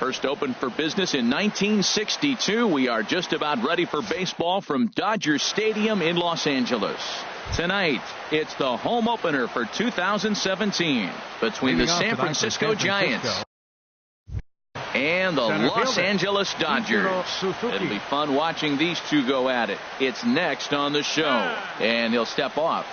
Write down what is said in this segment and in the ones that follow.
First opened for business in 1962. We are just about ready for baseball from Dodger Stadium in Los Angeles. Tonight, it's the home opener for 2017 between the San Francisco Giants and the Los Angeles Dodgers. It'll be fun watching these two go at it. It's next on the show, and he'll step off.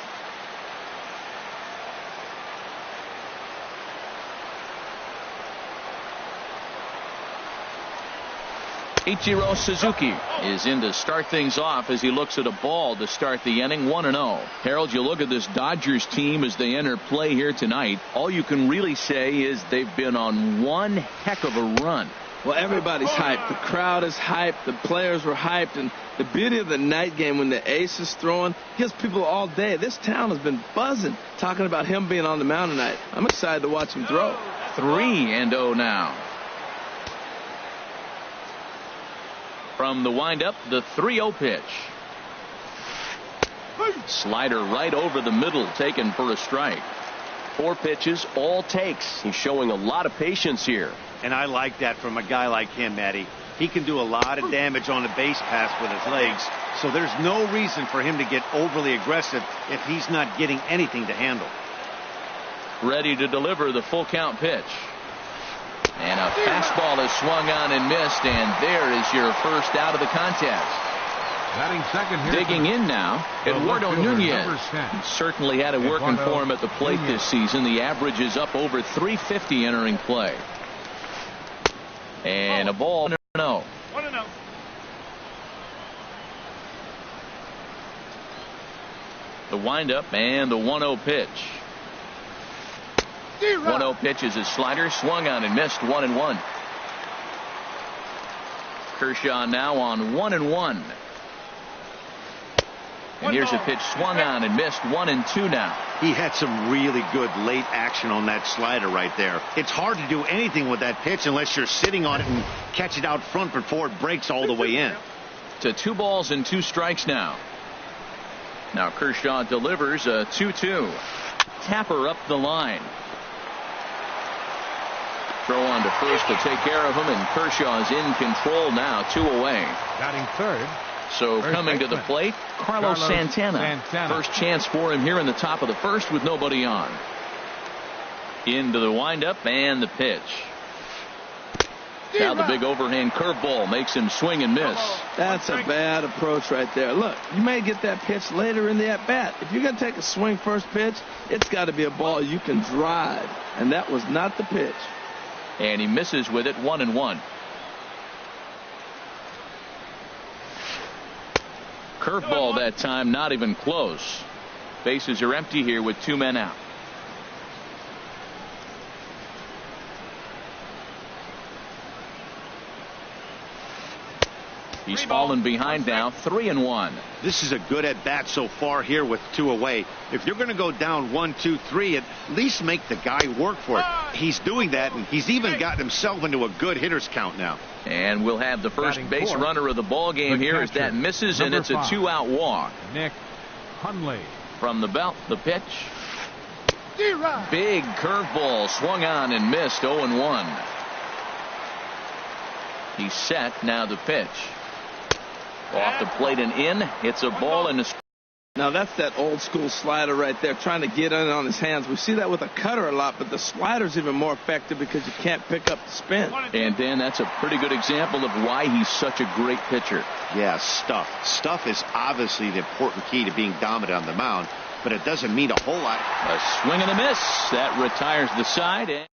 Ichiro Suzuki is in to start things off as he looks at a ball to start the inning. 1-0. Harold, you look at this Dodgers team as they enter play here tonight. All you can really say is they've been on one heck of a run. Well, everybody's hyped. The crowd is hyped. The players were hyped. And the beauty of the night game when the ace is throwing gives people all day. This town has been buzzing talking about him being on the mound tonight. I'm excited to watch him throw. 3-0 now. From the windup, the 3-0 pitch. Slider right over the middle, taken for a strike. 4 pitches, all takes. He's showing a lot of patience here. And I like that from a guy like him, Matty. He can do a lot of damage on the base pass with his legs, so there's no reason for him to get overly aggressive if he's not getting anything to handle. Ready to deliver the full count pitch. And a fastball is swung on and missed, and there is your first out of the contest. Second here. Digging in now, Eduardo Nunez. He certainly had it working for him at the plate this season. The average is up over 350 entering play. And a ball. No. 1-0. The windup and the 1-0 pitch. 1-0 pitch is a slider, swung on and missed. 1-1. Kershaw now on 1-1. And here's a pitch swung on and missed. 1-2 now. He had some really good late action on that slider right there. It's hard to do anything with that pitch unless you're sitting on it and catch it out front before it breaks all the way in. To 2 balls and 2 strikes now. Now Kershaw delivers a 2-2. Tapper up the line. Throw on to first will take care of him, and Kershaw is in control now. 2 away. Batting third. So coming to the plate, Carlos Santana. First chance for him here in the top of the first with nobody on. Into the windup and the pitch. Now the big overhand curveball makes him swing and miss. That's a bad approach right there. Look, you may get that pitch later in the at-bat. If you're going to take a swing first pitch, it's got to be a ball you can drive. And that was not the pitch. And he misses with it. 1-1. Curveball that time, not even close. Bases are empty here with 2 men out. He's fallen behind now. 3-1. This is a good at bat so far here with 2 away. If you're going to go down 1, 2, 3, at least make the guy work for it. He's doing that, and he's even gotten himself into a good hitter's count now. And we'll have the first base runner of the ball game here as that misses, and it's a 2-out walk. Nick Hundley. From the belt, the pitch. Big curveball swung on and missed. 0-1. He's set. Now the pitch. Off the plate and in. It's a ball and a. Now that's that old school slider right there, trying to get in on his hands. We see that with a cutter a lot, but the slider's even more effective because you can't pick up the spin. And Dan, that's a pretty good example of why he's such a great pitcher. Yeah, stuff. Stuff is obviously the important key to being dominant on the mound, but it doesn't mean a whole lot. A swing and a miss. That retires the side. And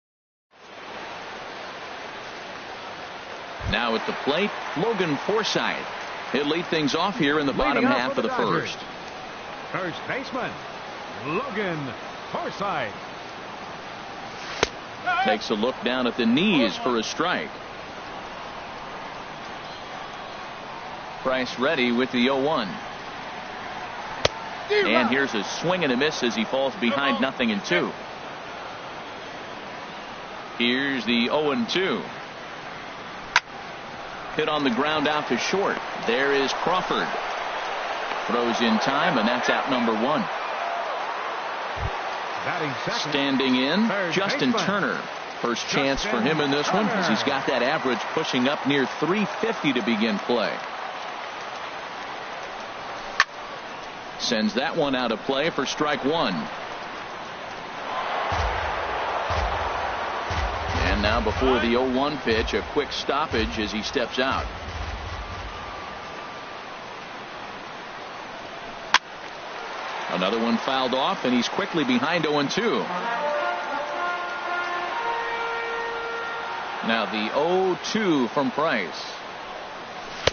now at the plate, Logan Forsythe. He'll lead things off here in the bottom half of the first. First baseman, Logan Forsythe. Takes a look down at the knees for a strike. Price ready with the 0-1. And here's a swing and a miss as he falls behind 0-2. Here's the 0-2. Hit on the ground out to short. There is Crawford. Throws in time, and that's out number 1. Batting second. Standing in, Third Justin baseman. Turner. First chance for him in this one, as he's got that average pushing up near 350 to begin play. Sends that one out of play for strike one. And now before the 0-1 pitch, a quick stoppage as he steps out. Another one fouled off, and he's quickly behind 0-2. Now the 0-2 from Price.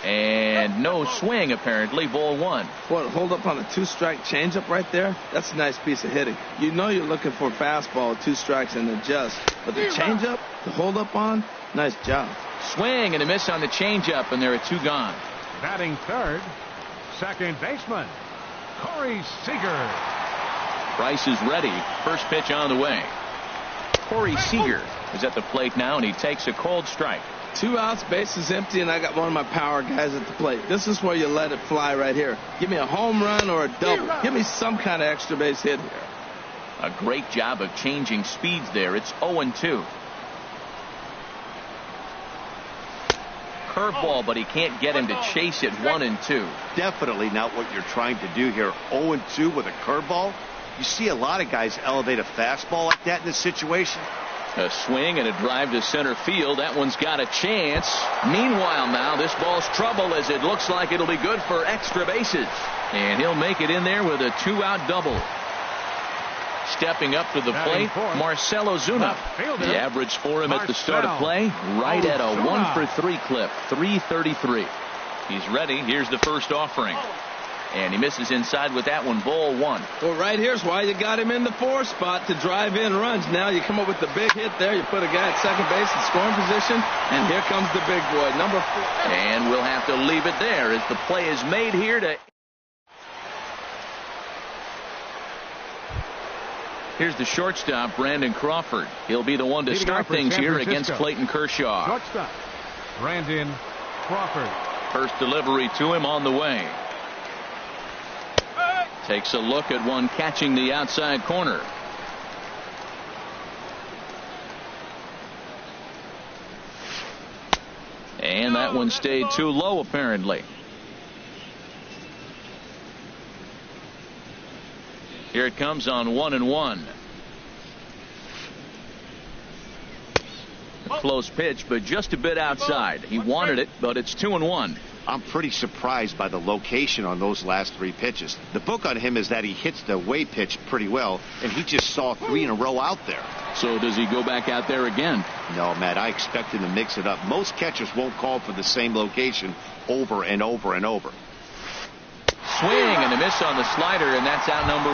And no swing, apparently. Ball one. What, hold up on a 2-strike changeup right there? That's a nice piece of hitting. You know you're looking for a fastball, 2 strikes, and adjust. But the changeup, the hold up on, nice job. Swing and a miss on the changeup, and there are 2 gone. Batting third, second baseman, Corey Seager. Price is ready. First pitch on the way. Corey Seager is at the plate now, and he takes a cold strike. 2 outs, bases empty, and I got one of my power guys at the plate. This is where you let it fly right here. Give me a home run or a double. Give me some kind of extra base hit here. A great job of changing speeds there. It's 0-2. Curveball, but he can't get him to chase it. 1-2. Definitely not what you're trying to do here. 0-2 with a curveball. You see a lot of guys elevate a fastball like that in this situation. A swing and a drive to center field. That one's got a chance. Meanwhile, now this ball's trouble, as it looks like it'll be good for extra bases. And he'll make it in there with a 2-out double. Stepping up to the plate, Marcell Ozuna. The average for him at the start of play, right at a 1-for-3 clip, 333. He's ready. Here's the first offering. And he misses inside with that one. Ball one. Well, right here's why you got him in the 4 spot, to drive in runs. Now you come up with the big hit there. You put a guy at second base in scoring position, and here comes the big boy, number 4. And we'll have to leave it there as the play is made here to... Here's the shortstop, Brandon Crawford. He'll be the one to start things here against Clayton Kershaw. Shortstop, Brandon Crawford. First delivery to him on the way. Takes a look at one catching the outside corner. And that one stayed too low, apparently. Here it comes on 1-1. A close pitch, but just a bit outside. He wanted it, but it's 2-1. I'm pretty surprised by the location on those last 3 pitches. The book on him is that he hits the away pitch pretty well, and he just saw 3 in a row out there. So does he go back out there again? No, Matt, I expect him to mix it up. Most catchers won't call for the same location over and over and over. Swing and a miss on the slider, and that's out number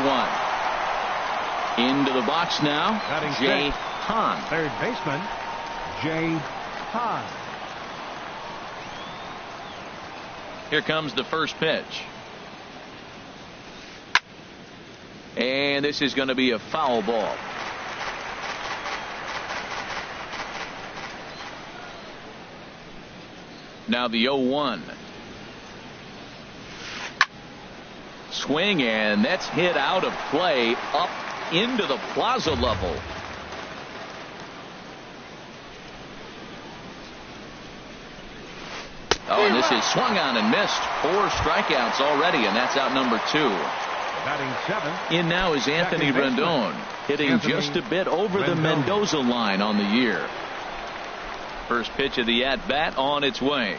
1. Into the box now, Jay Hahn. Third baseman, Jay Hahn. Here comes the first pitch. And this is going to be a foul ball. Now the 0-1. Swing, and that's hit out of play up into the plaza level. Oh, and this is swung on and missed. 4 strikeouts already, and that's out number 2. Batting 7. In now is Anthony Rendon, hitting just a bit over the Mendoza line on the year. First pitch of the at-bat on its way.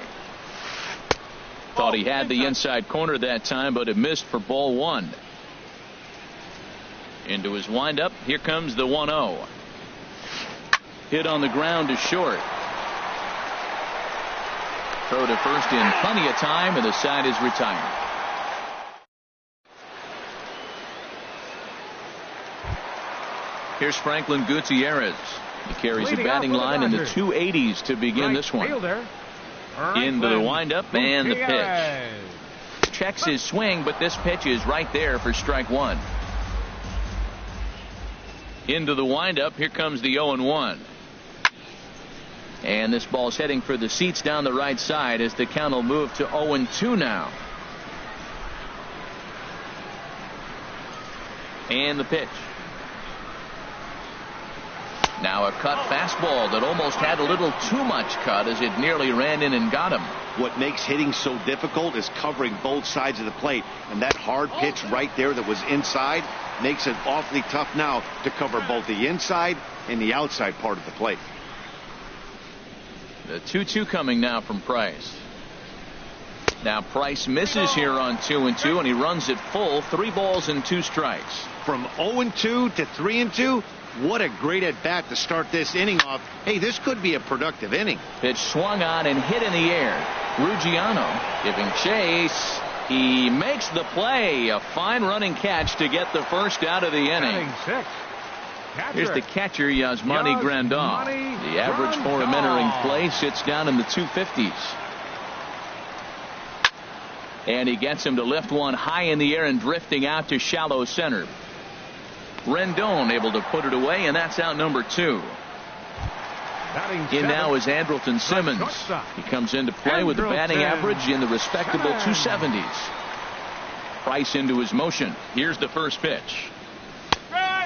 Thought he had the inside corner that time, but it missed for ball 1. Into his windup. Here comes the 1-0. Hit on the ground to short. Throw to first in plenty of time, and the side is retired. Here's Franklin Gutierrez. He carries a batting line in the 280s to begin this one. Into the windup and the pitch. Checks his swing, but this pitch is right there for strike 1. Into the windup. Here comes the 0-1. And this ball's heading for the seats down the right side as the count will move to 0-2 now. And the pitch. Now a cut fastball that almost had a little too much cut as it nearly ran in and got him. What makes hitting so difficult is covering both sides of the plate. And that hard pitch right there that was inside makes it awfully tough now to cover both the inside and the outside part of the plate. The 2-2 coming now from Price. Now Price misses here on 2-2, and he runs it full. 3 balls and 2 strikes. From 0-2 to 3-2, what a great at bat to start this inning off. Hey, this could be a productive inning. Pitch swung on and hit in the air. Ruggiano giving chase. He makes the play. A fine running catch to get the first out of the inning. Here's the catcher, Yasmani Grandal. The average for him entering play sits down in the 250s. And he gets him to lift one high in the air and drifting out to shallow center. Rendon able to put it away, and that's out number 2. In now is Andrelton Simmons. He comes into play with a batting average in the respectable 270s. Price into his motion. Here's the first pitch.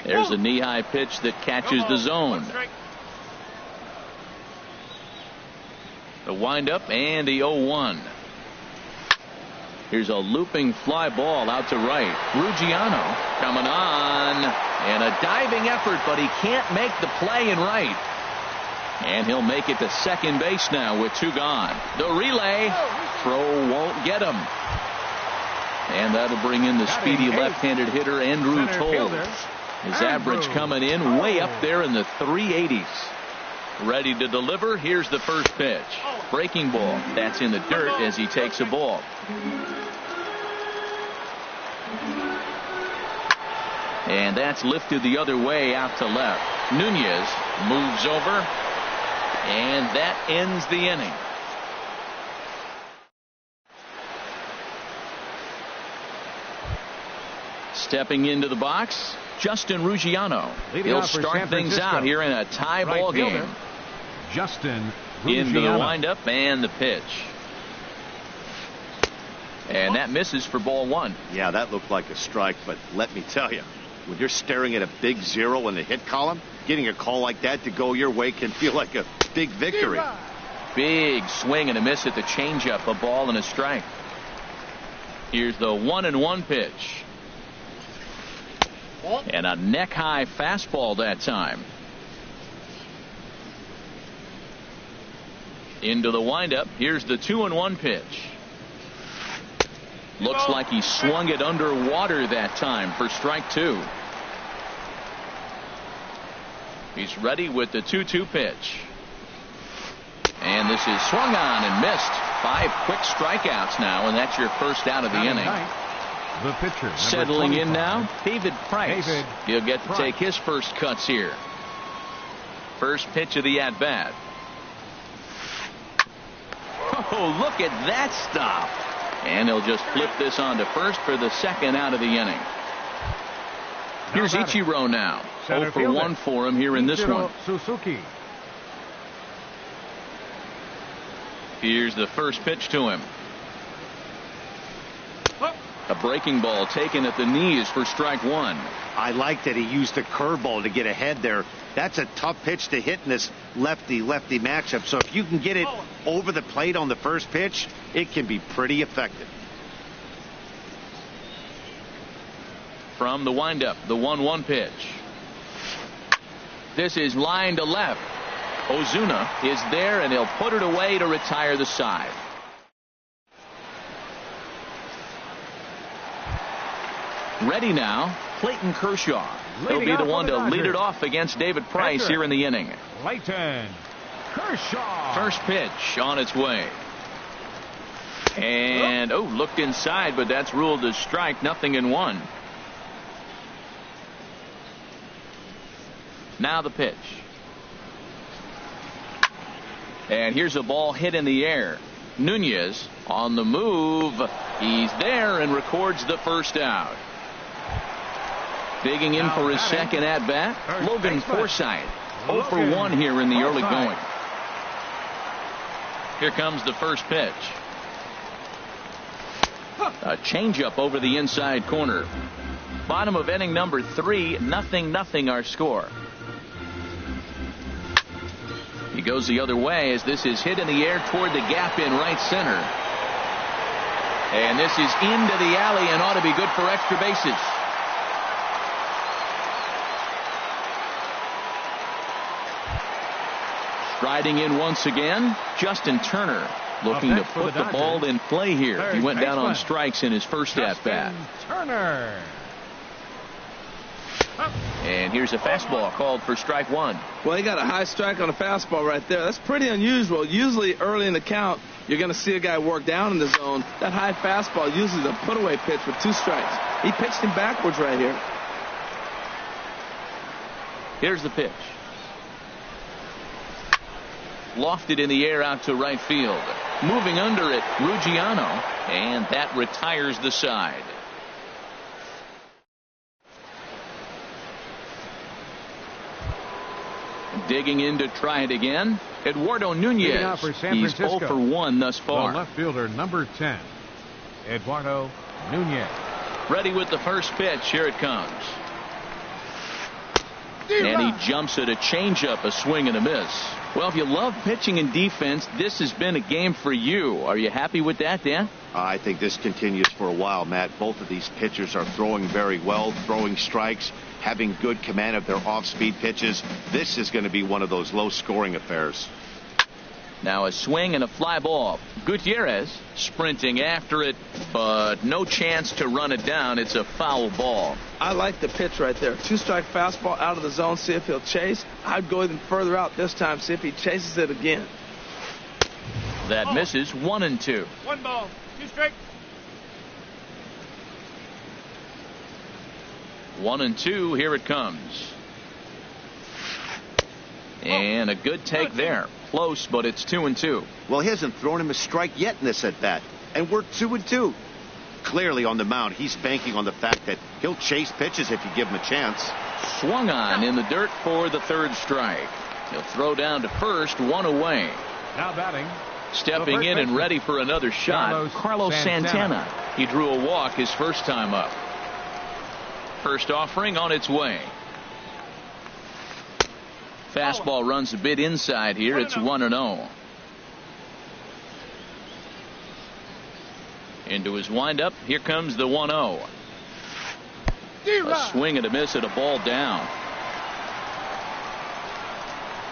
There's a knee-high pitch that catches the zone. The windup and the 0-1. Here's a looping fly ball out to right. Ruggiano coming on, and a diving effort, but he can't make the play in right. And he'll make it to second base now with 2 gone. The relay throw won't get him. And that'll bring in the speedy left-handed hitter Andrew Toll. His average coming in way up there in the 380s. Ready to deliver. Here's the first pitch. Breaking ball. That's in the dirt as he takes a ball. And that's lifted the other way out to left. Nunez moves over. And that ends the inning. Stepping into the box, Justin Ruggiano. He'll start things out here in a tie ball game. Justin Ruggiano. Into the windup and the pitch. And that misses for ball 1. Yeah, that looked like a strike, but let me tell you, when you're staring at a big 0 in the hit column, getting a call like that to go your way can feel like a big victory. Big swing and a miss at the changeup, a ball and a strike. Here's the 1-1 pitch. And a neck-high fastball that time. Into the windup. Here's the 2-1 pitch. Looks like he swung it underwater that time for strike 2. He's ready with the 2-2 pitch. And this is swung on and missed. 5 quick strikeouts now, and that's your first out of the inning. The pitcher, settling in now, David Price. He'll get to take his first cuts here. First pitch of the at-bat. Oh, look at that stop. And he'll just flip this on to first for the second out of the inning. Here's Ichiro now. 0 for 1 for him here in this one. Suzuki. Here's the first pitch to him. A breaking ball taken at the knees for strike 1. I like that he used the curveball to get ahead there. That's a tough pitch to hit in this lefty-lefty matchup. So if you can get it over the plate on the first pitch, it can be pretty effective. From the windup, the 1-1 pitch. This is line to left. Ozuna is there, and he'll put it away to retire the side. Ready now, Clayton Kershaw. He'll be the one to lead it off against David Price here in the inning. Clayton Kershaw. First pitch on its way. And, looked inside, but that's ruled as strike. 0-1. Now the pitch. And here's a ball hit in the air. Nunez on the move. He's there and records the first out. Digging in for his second at-bat, Logan Forsythe. 0 for 1 here in the early going. Here comes the first pitch. A changeup over the inside corner. Bottom of inning number 3, 0-0 our score. He goes the other way as this is hit in the air toward the gap in right center. And this is into the alley and ought to be good for extra bases. Striding in once again, Justin Turner, looking to put the ball in play here. He went down on strikes in his first at-bat. Turner. And here's a fastball called for strike one. Well, he got a high strike on a fastball right there. That's pretty unusual. Usually early in the count, you're going to see a guy work down in the zone. That high fastball usually is a put-away pitch with 2 strikes. He pitched him backwards right here. Here's the pitch. Lofted in the air out to right field. Moving under it, Ruggiano, and that retires the side. Digging in to try it again, Eduardo Nunez. He's 0 for 1 thus far. The left fielder, number 10, Eduardo Nunez. Ready with the first pitch. Here it comes. And he jumps at a changeup, a swing and a miss. Well, if you love pitching and defense, this has been a game for you. Are you happy with that, Dan? I think this continues for a while, Matt. Both of these pitchers are throwing very well, throwing strikes, having good command of their off-speed pitches. This is going to be one of those low-scoring affairs. Now a swing and a fly ball. Gutierrez sprinting after it, but no chance to run it down. It's a foul ball. I like the pitch right there. 2-strike fastball out of the zone, see if he'll chase. I'd go even further out this time, see if he chases it again. That misses. 1-2. 1 ball, 2 strikes. 1-2. Here it comes. And a good take there. Close, but it's 2-2. Well, he hasn't thrown him a strike yet in this at-bat, and we're 2-2. Clearly on the mound, he's banking on the fact that he'll chase pitches if you give him a chance. Swung on in the dirt for the third strike. He'll throw down to first, 1 away. Now batting. Stepping in and ready for another shot, Carlos Santana. He drew a walk his first time up. First offering on its way. Fastball runs a bit inside here. It's 1-0. Into his windup. Here comes the 1-0. A swing and a miss at a ball down.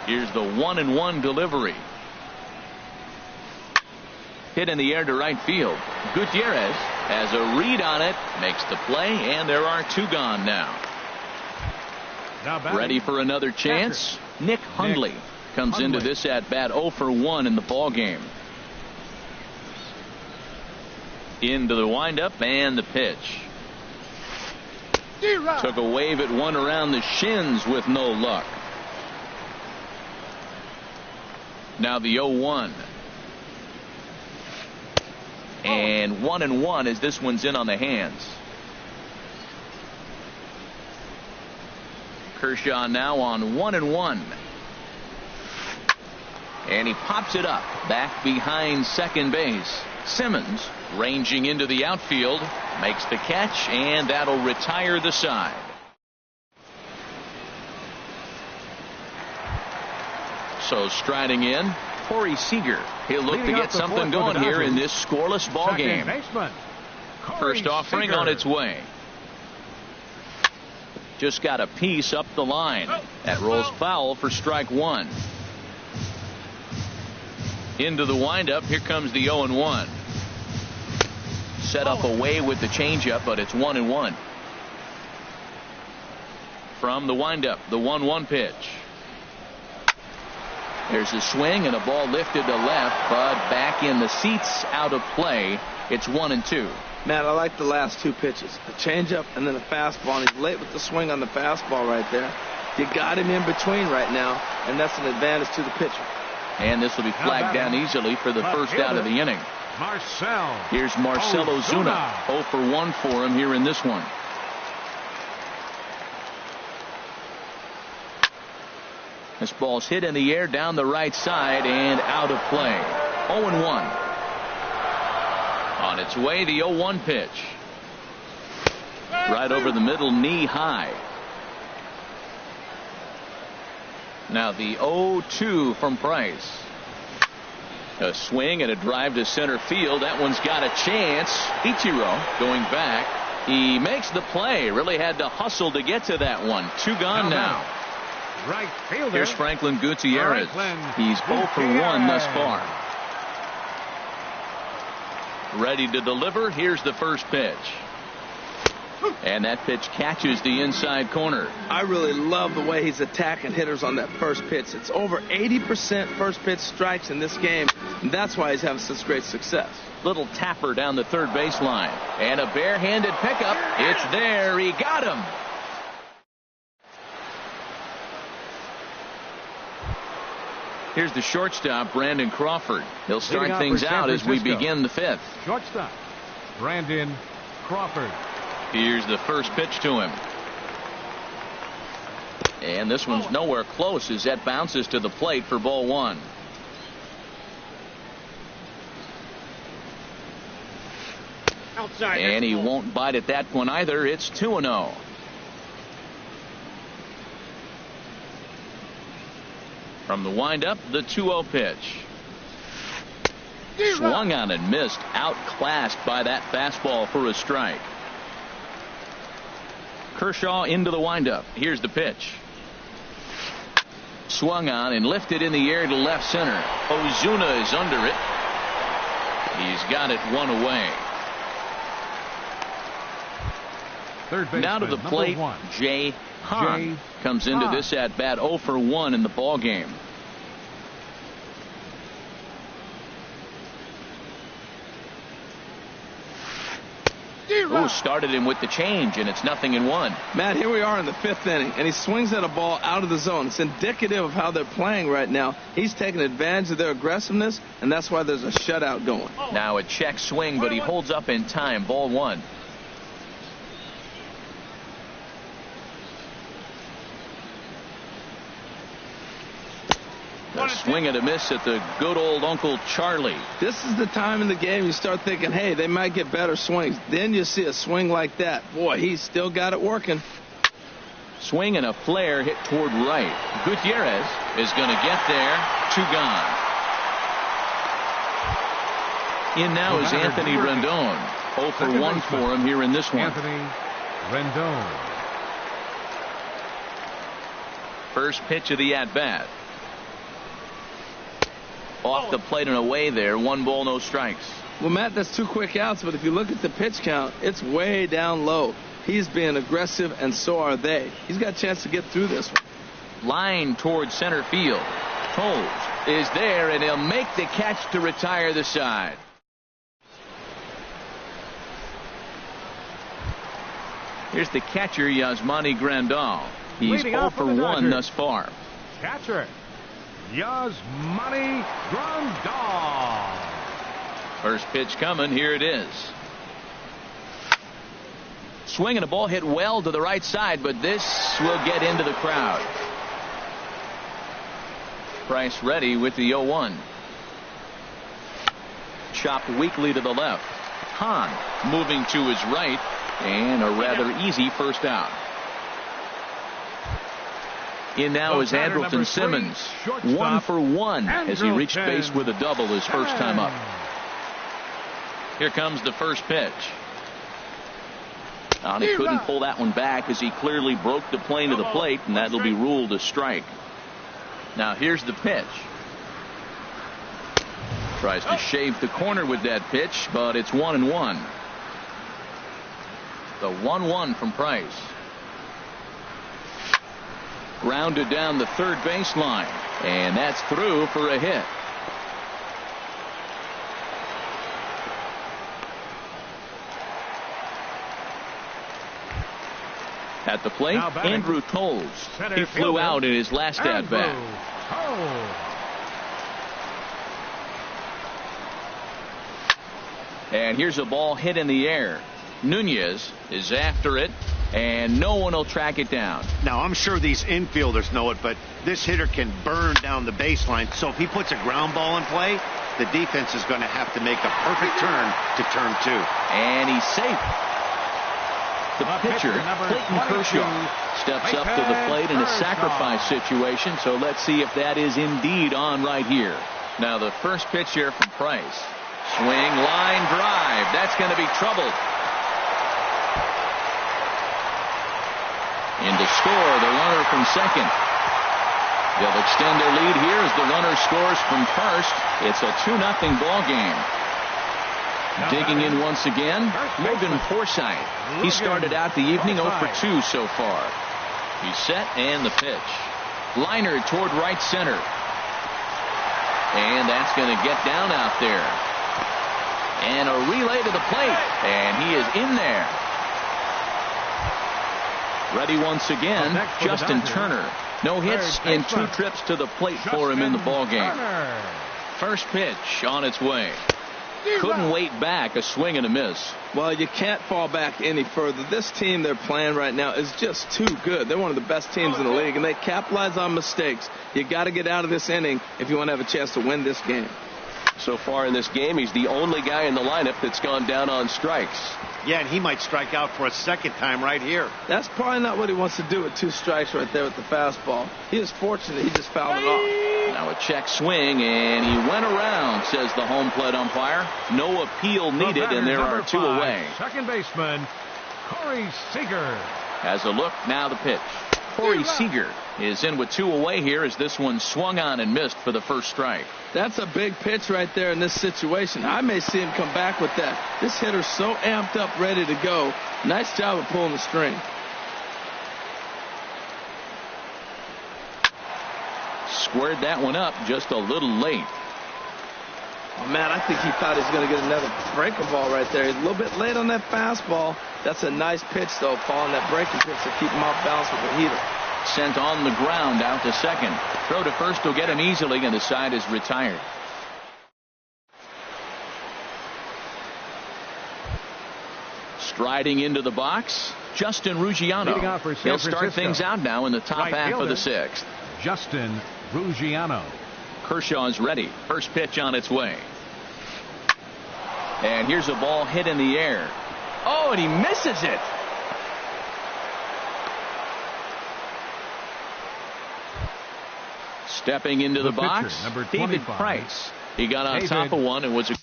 Here's the 1-1 delivery. Hit in the air to right field. Gutierrez has a read on it, makes the play, and there are 2 gone now. Ready for another chance? Nick Hundley comes into this at-bat 0 for 1 in the ball game. Into the windup and the pitch. Took a wave at one around the shins with no luck. Now the 0-1. And 1-1 as this one's in on the hands. Kershaw now on 1-1. And he pops it up back behind second base. Simmons ranging into the outfield, makes the catch, and that'll retire the side. So striding in, Corey Seager. He'll look to get something going here in this scoreless ball game. First offering on its way. Just got a piece up the line. That rolls foul for strike 1. Into the windup. Here comes the 0-1. Set up away with the changeup, but it's 1-1. From the windup, the 1-1 pitch. There's a swing and a ball lifted to left, but back in the seats, out of play. It's 1-2. Matt, I like the last 2 pitches. A changeup and then a fastball. And he's late with the swing on the fastball right there. You got him in between right now, and that's an advantage to the pitcher. And this will be flagged down easily for the first out of the inning. Here's Marcell Ozuna. 0 for 1 for him here in this one. This ball's hit in the air down the right side and out of play. 0-1. On its way, the 0-1 pitch. Right over the middle, knee high. Now the 0-2 from Price. A swing and a drive to center field. That one's got a chance. Ichiro going back. He makes the play. Really had to hustle to get to that one. 2 gone now. Right fielder. Here's Franklin Gutierrez. He's 0 for 1 thus far. Ready to deliver. Here's the first pitch. And that pitch catches the inside corner. I really love the way he's attacking hitters on that first pitch. It's over 80% first pitch strikes in this game, and that's why he's having such great success. Little tapper down the third baseline. And a barehanded pickup. It's there. He got him. Here's the shortstop, Brandon Crawford. He'll start things out as we begin the 5th. Shortstop, Brandon Crawford. Here's the first pitch to him. And this one's nowhere close as that bounces to the plate for ball 1. Outside. And he won't bite at that one either. It's 2-0. From the windup, the 2-0 pitch. Swung on and missed. Outclassed by that fastball for a strike. Kershaw into the windup. Here's the pitch. Swung on and lifted in the air to left center. Ozuna is under it. He's got it 1 away. Now to the plate, Jay Hahn comes into this at bat 0 for 1 in the ball game. Ooh, started him with the change, and it's 0-1. Matt, here we are in the 5th inning, and he swings at a ball out of the zone. It's indicative of how they're playing right now. He's taking advantage of their aggressiveness, and that's why there's a shutout going. Now a check swing, but he holds up in time. Ball 1. A swing and a miss at the good old Uncle Charlie. This is the time in the game you start thinking, hey, they might get better swings. Then you see a swing like that. Boy, he's still got it working. Swing and a flare hit toward right. Gutierrez is going to get there. 2 gone. In now is Anthony Rendon. 0 for 1 for him here in this one. Anthony Rendon. First pitch of the at-bat. Off the plate and away there. 1 ball, no strikes. Well, Matt, that's 2 quick outs, but if you look at the pitch count, it's way down low. He's being aggressive, and so are they. He's got a chance to get through this one. Line towards center field. Toles is there, and he'll make the catch to retire the side. Here's the catcher, Yasmani Grandal. He's 0 for 1 thus far. Catcher, Yasmani Grandal. First pitch coming. Here it is. Swing and a ball hit well to the right side, but this will get into the crowd. Price ready with the 0-1. Chopped weakly to the left. Hahn moving to his right, and a rather easy first out. In now is Andrelton Simmons. 1 for 1 as he reached base with a double his first time up. Here comes the first pitch. And he couldn't pull that one back as he clearly broke the plane to the plate, and that'll be ruled a strike. Now here's the pitch. Tries to shave the corner with that pitch, but it's 1-1. The 1-1 from Price. Grounded down the third baseline, and that's through for a hit. At the plate, Andrew Toles. He flew out in his last at-bat. And here's a ball hit in the air. Nunez is after it, and no one will track it down. Now, I'm sure these infielders know it, but this hitter can burn down the baseline. So if he puts a ground ball in play, the defense is going to have to make a perfect turn to turn 2. And he's safe. The pitcher, Clayton Kershaw, Steps up to the plate in a sacrifice situation, so let's see if that is indeed on right here. Now the first pitch here from Price. Swing, line drive. That's going to be troubled. In to score, the runner from second. They'll extend their lead here as the runner scores from first. It's a 2-0 ball game. Digging in once again, Logan Forsythe. He started out the evening 0 for 2 so far. He's set and the pitch. Liner toward right center. And that's going to get down out there. And a relay to the plate. And he is in there. Ready once again, Justin Turner. No hits in 2 trips to the plate for him in the ballgame. First pitch on its way. Couldn't wait back, a swing and a miss. Well, you can't fall back any further. This team they're playing right now is just too good. They're one of the best teams in the league, and they capitalize on mistakes. You got to get out of this inning if you want to have a chance to win this game. So far in this game, he's the only guy in the lineup that's gone down on strikes. Yeah, and he might strike out for a second time right here. That's probably not what he wants to do with 2 strikes right there with the fastball. He is fortunate he just fouled it off. Now a check swing, and he went around, says the home plate umpire. No appeal needed, and there are 2 away. Second baseman, Corey Seager. Has a look, now the pitch. Corey Seager is in with 2 away here as this one swung on and missed for the first strike. That's a big pitch right there in this situation. I may see him come back with that. This hitter's so amped up, ready to go. Nice job of pulling the string. Squared that one up just a little late. Oh, man, I think he thought he was going to get another breaking ball right there. He's a little bit late on that fastball. That's a nice pitch, though, following that breaking pitch to keep him off balance with the heater. Sent on the ground out to second. Throw to first will get him easily, and the side is retired. Striding into the box, Justin Ruggiano. He'll start things out now in the top half of the 6th. Justin Ruggiano. Kershaw's ready. First pitch on its way. And here's a ball hit in the air. Oh, and he misses it. Stepping into the box, David Price. He got on top of one and was a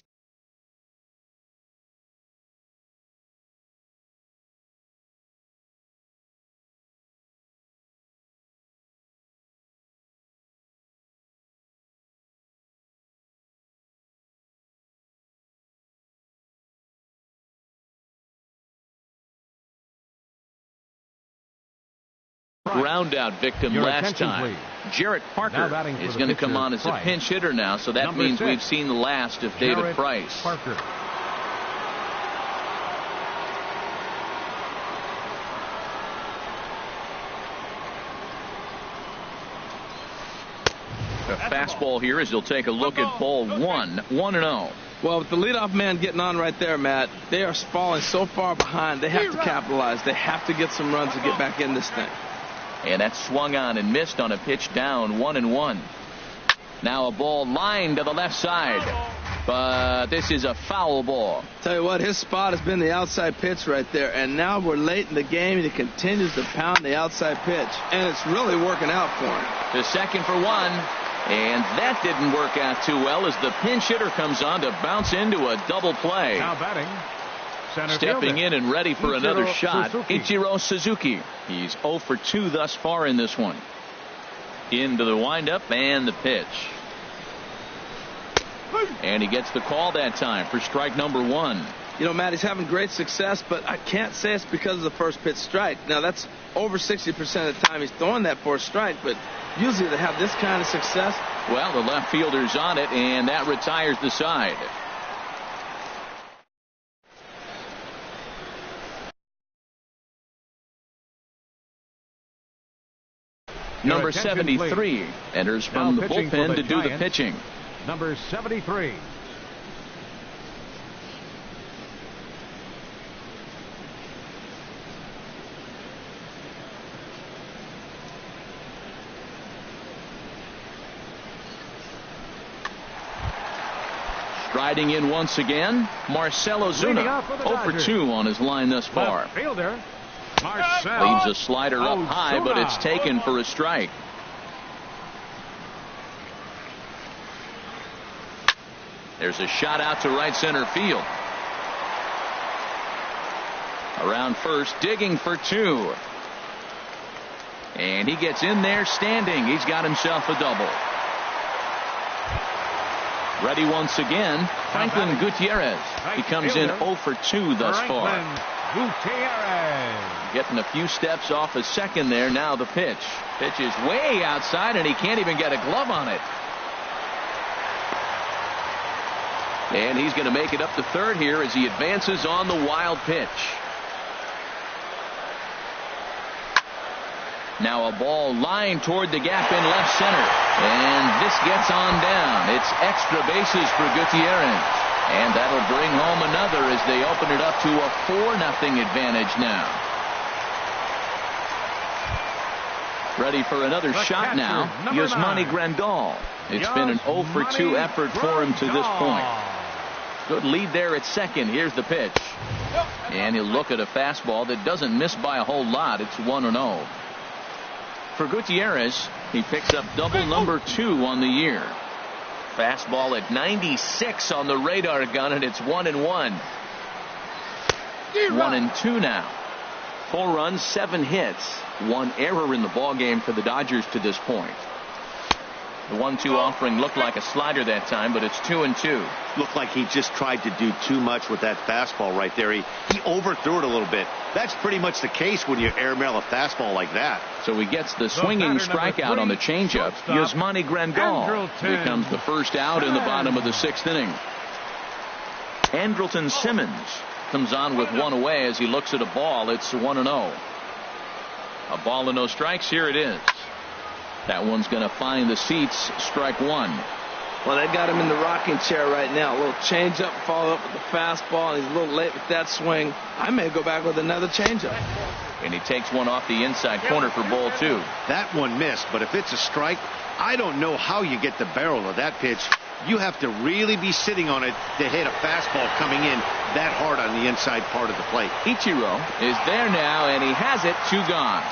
ground out victim last time. Jarrett Parker is going to come on as a pinch hitter now, so that means we've seen the last of David Price. A fastball here as he'll take a look at ball 1, 1-0. Well, with the leadoff man getting on right there, Matt, they are falling so far behind. They have to capitalize. They have to get some runs to get back in this thing. And that swung on and missed on a pitch down 1-1. Now a ball lined to the left side. But this is a foul ball. Tell you what, his spot has been the outside pitch right there. And now we're late in the game and he continues to pound the outside pitch. And it's really working out for him. To second for 1. And that didn't work out too well as the pinch hitter comes on to bounce into a double play. Now batting. Stepping in and ready for another shot, Ichiro Suzuki. He's 0 for 2 thus far in this one. Into the windup and the pitch. And he gets the call that time for strike number 1. You know, Matt, he's having great success, but I can't say it's because of the first pitch strike. Now, that's over 60% of the time he's throwing that for a strike, but usually they have this kind of success. Well, the left fielder's on it, and that retires the side. Number 73 enters from the bullpen to do the pitching. Number 73. Striding in once again, Marcell Ozuna, 0 for 2 on his line thus far. Fielder, Leaves a slider up high, but it's taken for a strike. There's a shot out to right center field. Around first, digging for two. And he gets in there standing. He's got himself a double. Ready once again, Franklin Gutierrez. He comes in 0 for 2 thus far. Getting a few steps off a second there. Now the pitch. Pitch is way outside, and he can't even get a glove on it. And he's going to make it up to third here as he advances on the wild pitch. Now a ball lined toward the gap in left center. And this gets on down. It's extra bases for Gutierrez. And that'll bring home another as they open it up to a 4-0 advantage now. Ready for another shot now. Yasmani Grandal. It's been an 0 for 2 effort for him to this point. Good lead there at second. Here's the pitch. And he'll look at a fastball that doesn't miss by a whole lot. It's 1-0. For Gutierrez, he picks up double number 2 on the year. Fastball at 96 on the radar gun, and it's 1-1. 1-2 now. 4 runs, 7 hits, 1 error in the ball game for the Dodgers to this point. The 1-2 offering looked like a slider that time, but it's 2-2. Looked like he just tried to do too much with that fastball right there. He overthrew it a little bit. That's pretty much the case when you airmail a fastball like that. So he gets the swinging strikeout on the changeup. Yasmani Grandal becomes the first out in the bottom of the 6th inning. Andrelton Simmons comes on with 1 away as he looks at a ball. It's 1-0. A ball and no strikes. Here it is. That one's going to find the seats. Strike 1. Well, they got him in the rocking chair right now. A little changeup, follow up with the fastball, and he's a little late with that swing. I may go back with another changeup. And he takes one off the inside corner for ball 2. That one missed, but if it's a strike, I don't know how you get the barrel of that pitch. You have to really be sitting on it to hit a fastball coming in that hard on the inside part of the plate. Ichiro is there now, and he has it. 2 gone.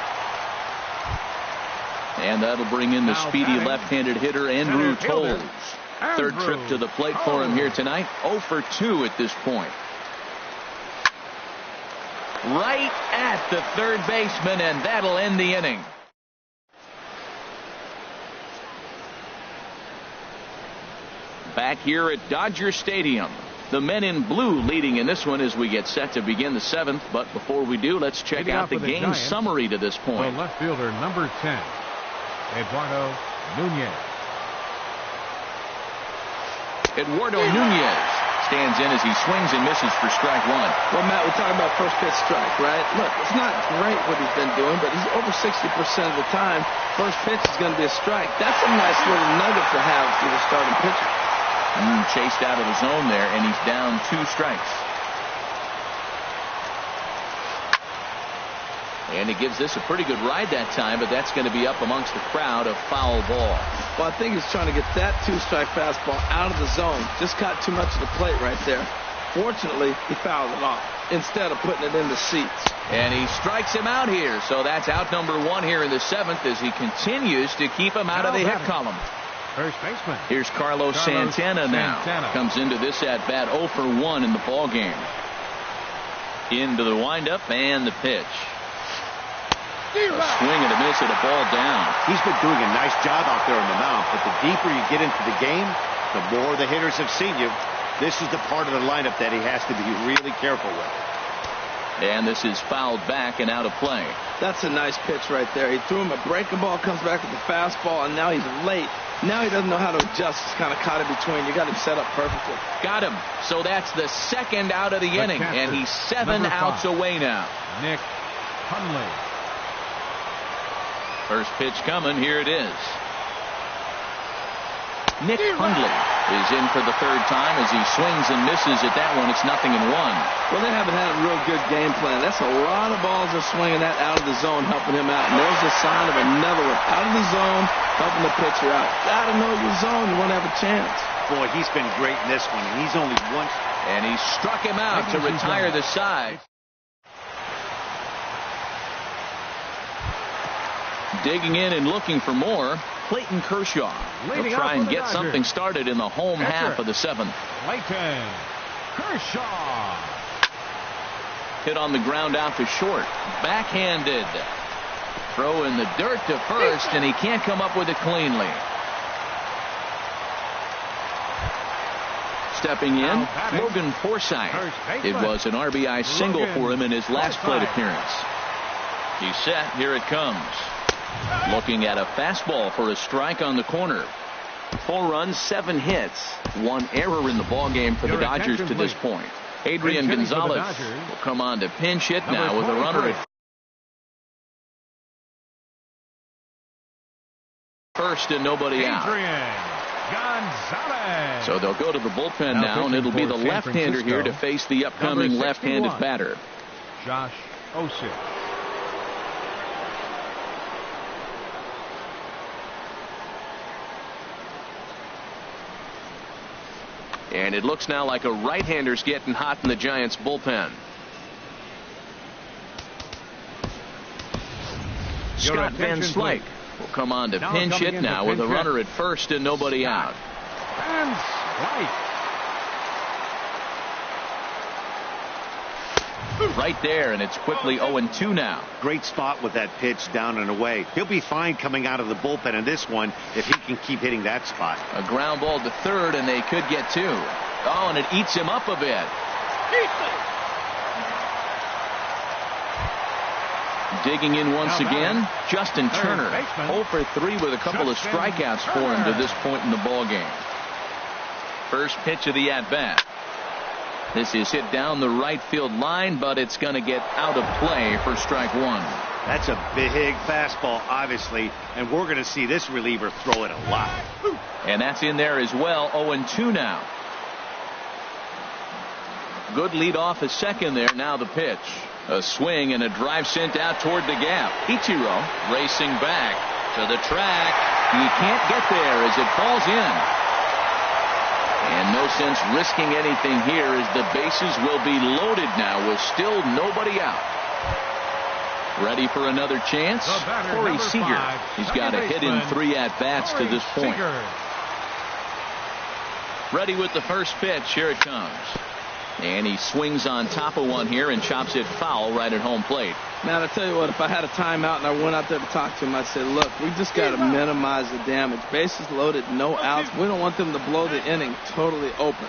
And that'll bring in the speedy left-handed hitter Andrew Toles. Third trip to the plate for him here tonight. 0 for 2 at this point. Right at the third baseman, and that'll end the inning. Back here at Dodger Stadium. The men in blue leading in this one as we get set to begin the 7th. But before we do, let's check out the game summary to this point. The left fielder, number 10. Eduardo Nunez. Eduardo Nunez stands in as he swings and misses for strike 1. Well, Matt, we're talking about first pitch strike, right? Look, it's not great what he's been doing, but he's over 60% of the time. First pitch is going to be a strike. That's a nice little nugget to have for the starting pitcher. Chased out of the zone there, and he's down 2 strikes. And he gives this a pretty good ride that time, but that's going to be up amongst the crowd of foul ball. Well, I think he's trying to get that 2-strike fastball out of the zone. Just caught too much of the plate right there. Fortunately, he fouled it off instead of putting it in the seats. And he strikes him out here. So that's out number 1 here in the 7th as he continues to keep him out of the hit column. First baseman. Here's Carlos Santana now. Comes into this at-bat 0 for 1 in the ball game. Into the windup and the pitch. A swing and a miss at a ball down. He's been doing a nice job out there on the mound, but the deeper you get into the game, the more the hitters have seen you. This is the part of the lineup that he has to be really careful with. And this is fouled back and out of play. That's a nice pitch right there. He threw him a breaking ball, comes back with the fastball, and now he's late. Now he doesn't know how to adjust. He's kind of caught in between. You got him set up perfectly. Got him. So that's the 2nd out of the inning, and he's 7 outs away now. Nick Hundley. First pitch coming. Here it is. Nick Hundley is in for the 3rd time as he swings and misses at that one. It's 0-1. Well, they haven't had a real good game plan. That's a lot of balls they're swinging that out of the zone, helping him out. And there's a sign of another one out of the zone, helping the pitcher out. Got to know your zone. You want to have a chance. Boy, he's been great in this one, and he's only one. And he struck him out to retire the side. Digging in and looking for more, Clayton Kershaw. He'll try and get something started in the home half of the 7th. Clayton Kershaw. Hit on the ground out to short. Backhanded. Throw in the dirt to first, and he can't come up with it cleanly. Stepping in, Logan Forsythe. It was an RBI single for him in his last plate appearance. He's set. Here it comes. Looking at a fastball for a strike on the corner. 4 runs, 7 hits. 1 error in the ballgame for the Dodgers to this point. Adrian Gonzalez will come on to pinch hit now with a runner at first and nobody out. Gonzalez. So they'll go to the bullpen now, and it'll be the left-hander here to face the upcoming left-handed batter. Josh Osich. And it looks now like a right-hander's getting hot in the Giants bullpen. Scott Van Slyke will come on to pinch hit now with a runner at first and nobody out. Van Slyke. Right there, and it's quickly 0-2 now. Great spot with that pitch down and away. He'll be fine coming out of the bullpen in this one if he can keep hitting that spot. A ground ball to third, and they could get 2. Oh, and it eats him up a bit. Digging in once again, Justin Turner. 0 for 3 with a couple of strikeouts for him to this point in the ballgame. First pitch of the at-bat. This is hit down the right field line, but it's going to get out of play for strike 1. That's a big fastball, obviously, and we're going to see this reliever throw it a lot. And that's in there as well. 0-2 now. Good lead off a second there. Now the pitch. A swing and a drive sent out toward the gap. Ichiro racing back to the track. He can't get there as it falls in. And no sense risking anything here as the bases will be loaded now with still nobody out. Ready for another chance? Corey Seager. He's got a hit in 3 at-bats to this point. Ready with the first pitch. Here it comes. And he swings on top of one here and chops it foul right at home plate. Man, I tell you what, if I had a timeout and I went out there to talk to him, I'd say, look, we just got to minimize the damage. Bases loaded, no outs. We don't want them to blow the inning totally open.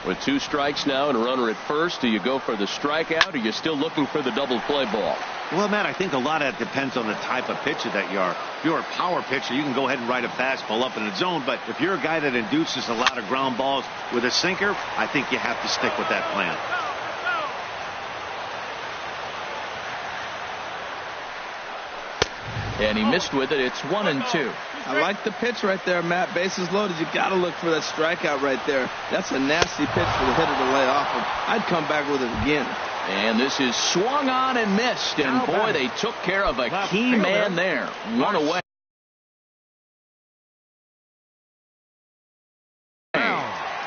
With 2 strikes now and a runner at first, do you go for the strikeout or are you still looking for the double play ball? Well, Matt, I think a lot of that depends on the type of pitcher that you are. If you're a power pitcher, you can go ahead and ride a fastball up in the zone. But if you're a guy that induces a lot of ground balls with a sinker, I think you have to stick with that plan. And he missed with it. It's 1-2. I like the pitch right there, Matt. Bases loaded. You got to look for that strikeout right there. That's a nasty pitch for the hitter to lay off of. I'd come back with it again. And this is swung on and missed. And boy, they took care of a key man there. 1 away.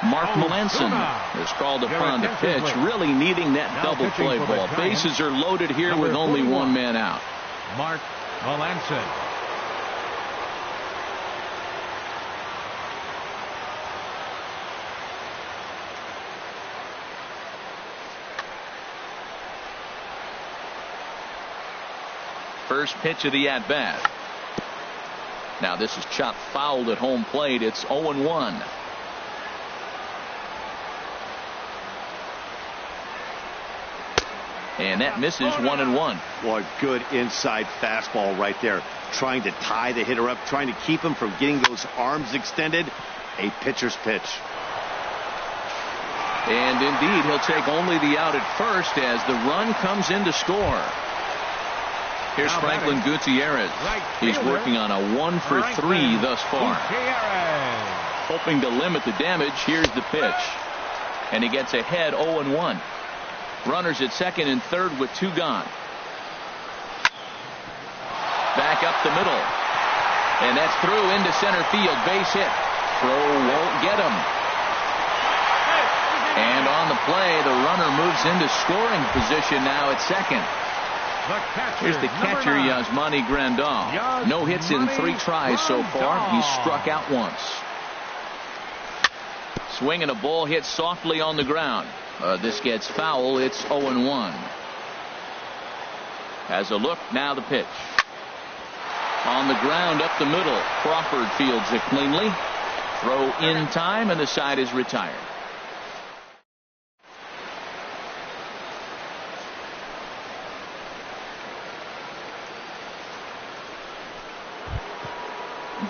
Mark Melanson is called upon to pitch, really needing that double play ball. Bases are loaded here with only 1 man out. Mark Melanson. First pitch of the at-bat. Now this is chopped fouled at home plate. It's 0-1. And that misses 1-1. Boy, good inside fastball right there. Trying to tie the hitter up, trying to keep him from getting those arms extended. A pitcher's pitch. And indeed, he'll take only the out at first as the run comes in to score. Here's Franklin Gutierrez. He's working on a 1 for 3 thus far. Hoping to limit the damage. Here's the pitch. And he gets ahead 0-1. Runners at second and third with 2 gone. Back up the middle. And that's through into center field. Base hit. Throw won't get him. And on the play, the runner moves into scoring position now at second. Here's the catcher, Yasmani Grandal. No hits in 3 tries so far. He's struck out once. Swing and a ball hit softly on the ground. This gets foul. It's 0-1. Has a look. Now the pitch. On the ground up the middle. Crawford fields it cleanly. Throw in time, and the side is retired.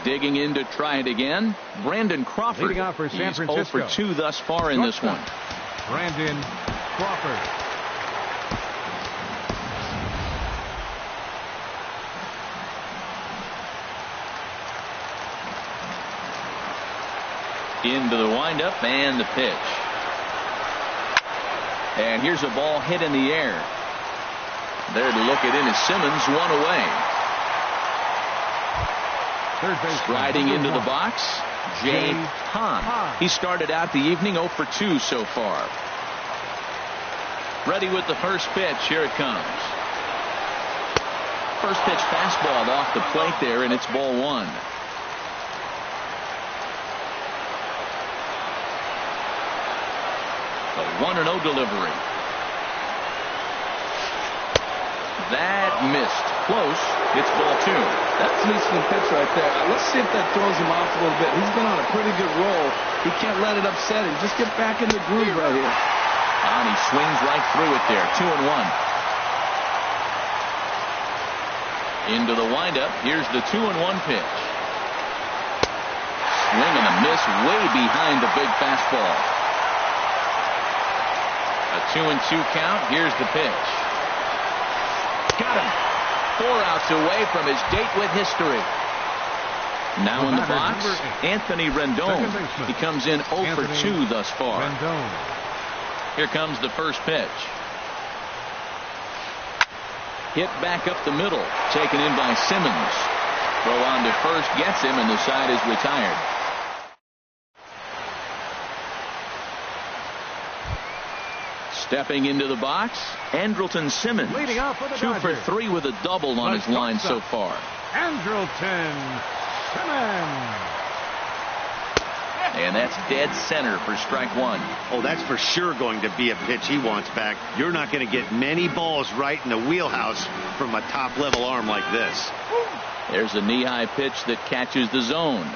Digging in to try it again. Brandon Crawford. Leading off for San Francisco. 0 for 2 thus far in this one. Brandon Crawford. Into the windup and the pitch. And here's a ball hit in the air. There to look it in is Simmons, 1 away. Striding into the box, Jay Hahn. He started out the evening 0 for 2 so far. Ready with the first pitch. Here it comes. First pitch fastball off the plate there, and it's ball 1. The 1-0 delivery. That missed. Close. It's ball 2. That's an interesting pitch right there. Let's see if that throws him off a little bit. He's been on a pretty good roll. He can't let it upset him. Just get back in the groove right here. And he swings right through it there. 2-1. Into the windup. Here's the 2-1 pitch. Swing and a miss way behind the big fastball. A 2-2 count. Here's the pitch. Got him. 4 outs away from his date with history. Now in the box, Anthony Rendon. He comes in 0 for 2 thus far. Here comes the first pitch. Hit back up the middle. Taken in by Simmons. Throw on to first gets him, and the side is retired. Stepping into the box, Andrelton Simmons. 2 for 3 with a double on his line so far. Andrelton Simmons. And that's dead center for strike 1. Oh, that's for sure going to be a pitch he wants back. You're not going to get many balls right in the wheelhouse from a top-level arm like this. There's a knee-high pitch that catches the zone.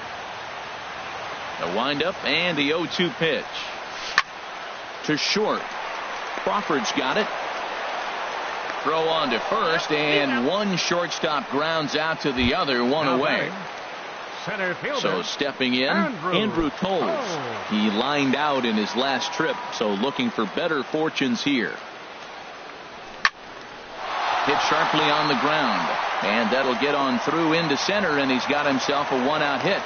The windup and the 0-2 pitch. To short. Crawford's got it. Throw on to first, and one shortstop grounds out to the other, 1 away. So stepping in, Andrew Toles. He lined out in his last trip, so looking for better fortunes here. Hit sharply on the ground, and that'll get on through into center, and he's got himself a 1-out hit.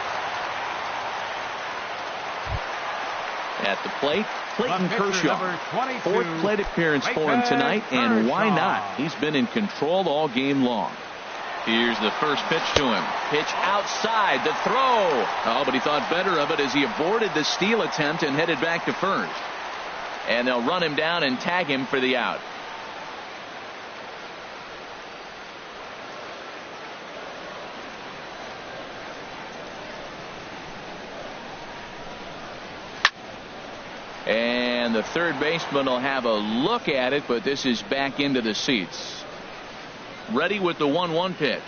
At the plate, Clayton Kershaw. 4th plate appearance for him tonight, and why not? He's been in control all game long. Here's the first pitch to him. Pitch outside, the throw. Oh, but he thought better of it as he aborted the steal attempt and headed back to first. And they'll run him down and tag him for the out. And the third baseman will have a look at it, but this is back into the seats. Ready with the 1-1 pitch.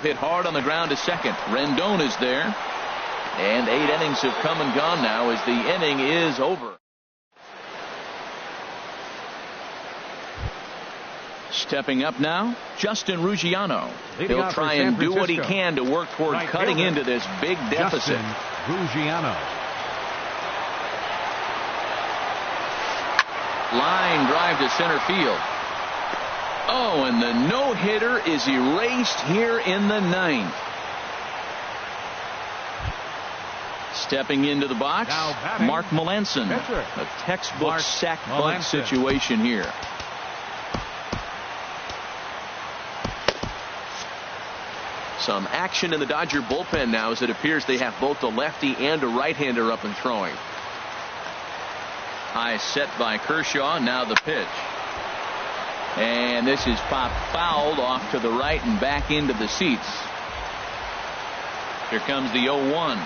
Hit hard on the ground to second. Rendon is there. And 8 innings have come and gone now as the inning is over. Stepping up now, Justin Ruggiano. He'll try and do what he can to work toward cutting into this big deficit. Ruggiano. Line drive to center field. Oh, and the no-hitter is erased here in the 9th. Stepping into the box, Mark Melanson. A textbook sack bunt situation here. Some action in the Dodger bullpen now as it appears they have both a lefty and a right-hander up and throwing. High set by Kershaw. Now the pitch. And this is popped fouled off to the right and back into the seats. Here comes the 0-1.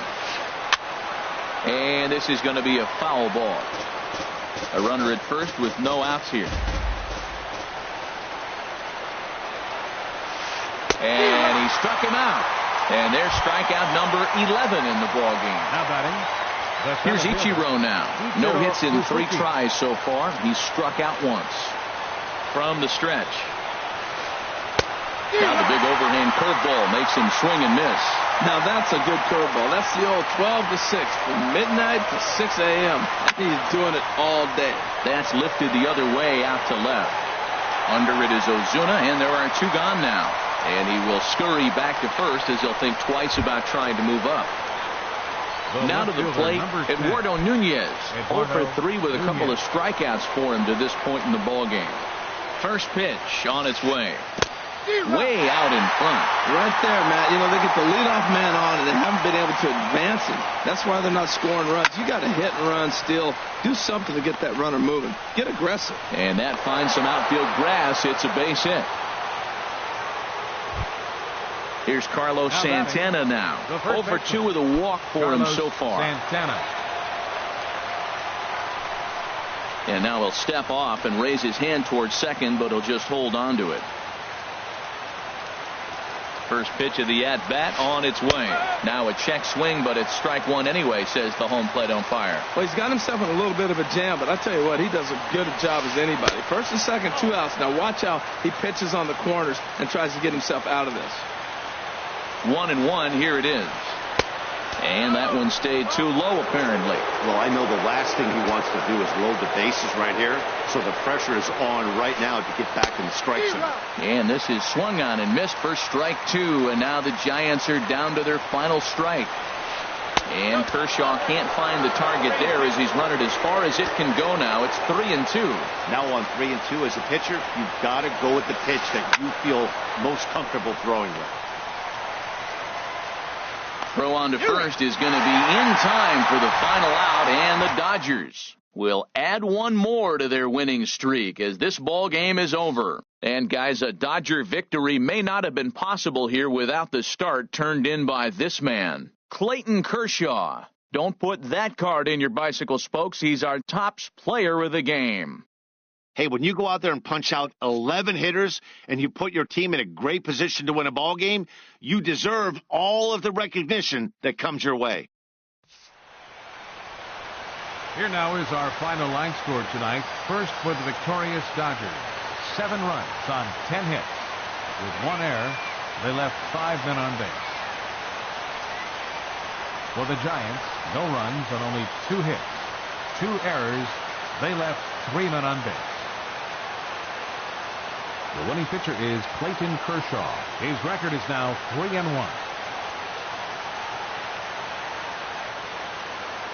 And this is going to be a foul ball. A runner at first with no outs here. And he struck him out. And there's strikeout number 11 in the ball game. Now batting. Here's Ichiro now. No hits in 3 tries so far. He's struck out once. From the stretch. Now the big overhand curveball makes him swing and miss. Now that's a good curveball. That's the old 12 to 6 from midnight to 6 a.m. He's doing it all day. That's lifted the other way out to left. Under it is Ozuna, and there are 2 gone now. And he will scurry back to first as he'll think twice about trying to move up. Now to the plate, Eduardo Nunez. 0 for 3 with a couple of strikeouts for him to this point in the ball game. First pitch on its way. Way out in front. Right there, Matt. You know, they get the leadoff man on, and they haven't been able to advance him. That's why they're not scoring runs. You got to hit and run, steal. Do something to get that runner moving. Get aggressive. And that finds some outfield grass. It's a base hit. Here's Carlos Santana now. 0 for 2 with a walk for him so far. Santana. And now he'll step off and raise his hand towards second, but he'll just hold on to it. First pitch of the at-bat on its way. Now a check swing, but it's strike 1 anyway, says the home plate umpire. Well, he's got himself in a little bit of a jam, but I tell you what, he does a good job as anybody. First and second, 2 outs. Now watch how he pitches on the corners and tries to get himself out of this. 1-1, here it is. And that one stayed too low, apparently. Well, I know the last thing he wants to do is load the bases right here, so the pressure is on right now to get back in the strike zone. And this is swung on and missed for strike 2, and now the Giants are down to their final strike. And Kershaw can't find the target there as he's run it as far as it can go now. It's 3-2. Now on 3-2 as a pitcher, you've got to go with the pitch that you feel most comfortable throwing with. Throw on to first is going to be in time for the final out, and the Dodgers will add 1 more to their winning streak as this ball game is over. And guys, a Dodger victory may not have been possible here without the start turned in by this man, Clayton Kershaw. Don't put that card in your bicycle spokes. He's our top player of the game. Hey, when you go out there and punch out 11 hitters and you put your team in a great position to win a ball game, you deserve all of the recognition that comes your way. Here now is our final line score tonight. First for the victorious Dodgers. 7 runs on 10 hits. With 1 error, they left 5 men on base. For the Giants, no runs on only 2 hits. 2 errors, they left 3 men on base. The winning pitcher is Clayton Kershaw. His record is now 3-1.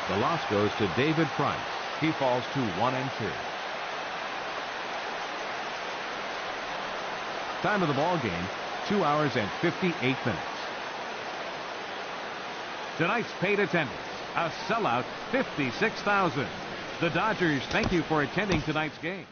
The loss goes to David Price. He falls to 1-2. Time of the ball game, 2 hours and 58 minutes. Tonight's paid attendance, a sellout 56,000. The Dodgers thank you for attending tonight's game.